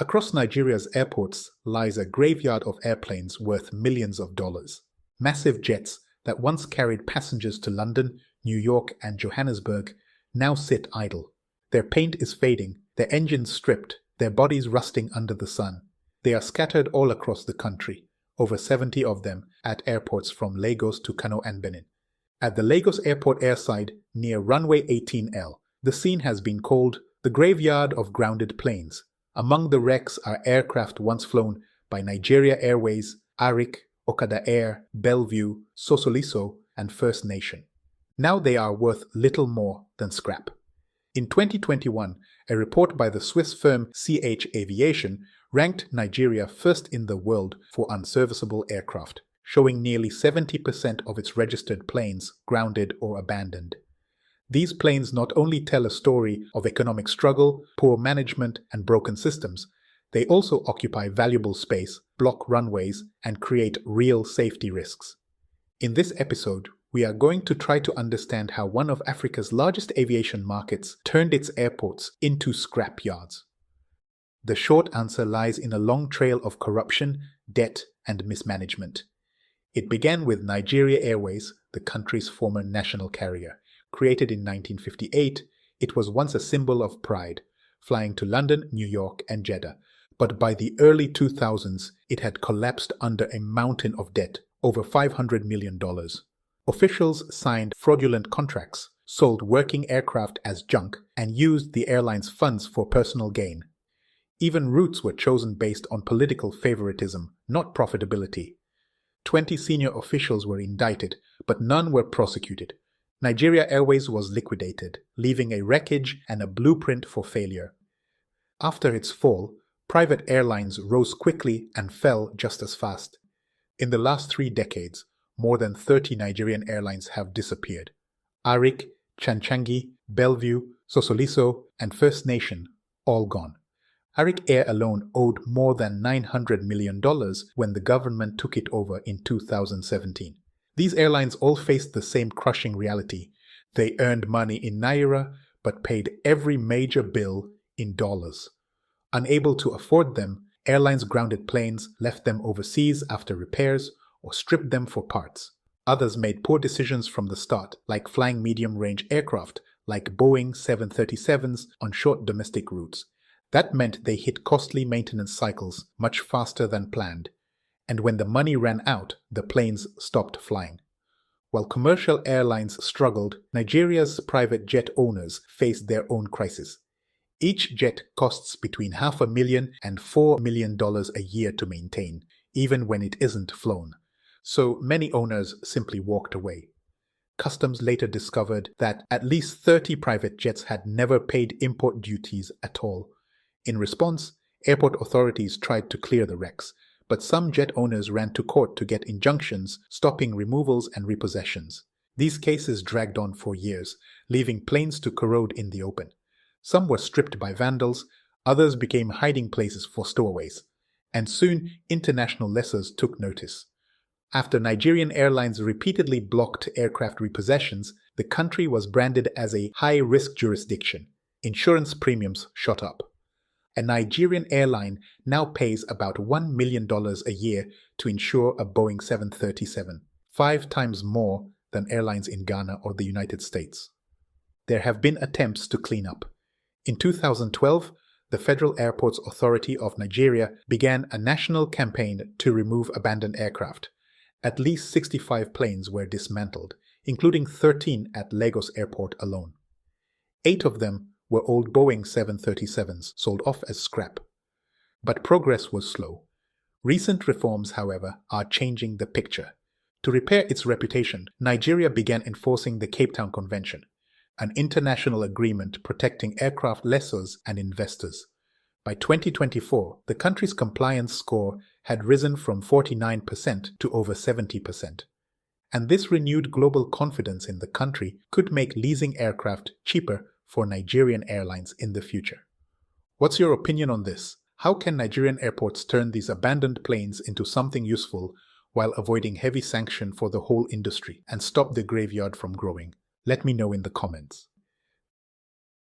Across Nigeria's airports lies a graveyard of airplanes worth millions of dollars. Massive jets that once carried passengers to London, New York, and Johannesburg now sit idle. Their paint is fading, their engines stripped, their bodies rusting under the sun. They are scattered all across the country, over 70 of them at airports from Lagos to Kano and Benin. At the Lagos Airport airside near runway 18L, the scene has been called the graveyard of grounded planes. Among the wrecks are aircraft once flown by Nigeria Airways, Arik, Okada Air, Bellevue, Sosoliso, and First Nation. Now they are worth little more than scrap. In 2021, a report by the Swiss firm CH Aviation ranked Nigeria first in the world for unserviceable aircraft, showing nearly 70% of its registered planes grounded or abandoned. These planes not only tell a story of economic struggle, poor management, and broken systems, they also occupy valuable space, block runways, and create real safety risks. In this episode, we are going to try to understand how one of Africa's largest aviation markets turned its airports into scrap yards. The short answer lies in a long trail of corruption, debt, and mismanagement. It began with Nigeria Airways, the country's former national carrier. Created in 1958, it was once a symbol of pride, flying to London, New York, and Jeddah. But by the early 2000s, it had collapsed under a mountain of debt, over $500 million. Officials signed fraudulent contracts, sold working aircraft as junk, and used the airline's funds for personal gain. Even routes were chosen based on political favoritism, not profitability. 20 senior officials were indicted, but none were prosecuted. Nigeria Airways was liquidated, leaving a wreckage and a blueprint for failure. After its fall, private airlines rose quickly and fell just as fast. In the last 3 decades, more than 30 Nigerian airlines have disappeared. Arik, Chanchangi, Bellevue, Sosoliso, and First Nation, all gone. Arik Air alone owed more than $900 million when the government took it over in 2017. These airlines all faced the same crushing reality. They earned money in Naira, but paid every major bill in dollars. Unable to afford them, airlines grounded planes, left them overseas after repairs, or stripped them for parts. Others made poor decisions from the start, like flying medium-range aircraft, like Boeing 737s on short domestic routes. That meant they hit costly maintenance cycles much faster than planned. And when the money ran out, the planes stopped flying. While commercial airlines struggled, Nigeria's private jet owners faced their own crisis. Each jet costs between $500,000 and $4 million a year to maintain, even when it isn't flown. So many owners simply walked away. Customs later discovered that at least 30 private jets had never paid import duties at all. In response, airport authorities tried to clear the wrecks, but some jet owners ran to court to get injunctions stopping removals and repossessions. These cases dragged on for years, leaving planes to corrode in the open. Some were stripped by vandals, others became hiding places for stowaways, and soon international lessors took notice. After Nigerian airlines repeatedly blocked aircraft repossessions, the country was branded as a high-risk jurisdiction. Insurance premiums shot up. A Nigerian airline now pays about $1 million a year to insure a Boeing 737, 5 times more than airlines in Ghana or the United States. There have been attempts to clean up. In 2012, the Federal Airports Authority of Nigeria began a national campaign to remove abandoned aircraft. At least 65 planes were dismantled, including 13 at Lagos Airport alone. 8 of them were old Boeing 737s sold off as scrap. But progress was slow. Recent reforms, however, are changing the picture. To repair its reputation, Nigeria began enforcing the Cape Town Convention, an international agreement protecting aircraft lessors and investors. By 2024, the country's compliance score had risen from 49% to over 70%. And this renewed global confidence in the country could make leasing aircraft cheaper for Nigerian airlines in the future. What's your opinion on this? How can Nigerian airports turn these abandoned planes into something useful while avoiding heavy sanction for the whole industry and stop the graveyard from growing? Let me know in the comments.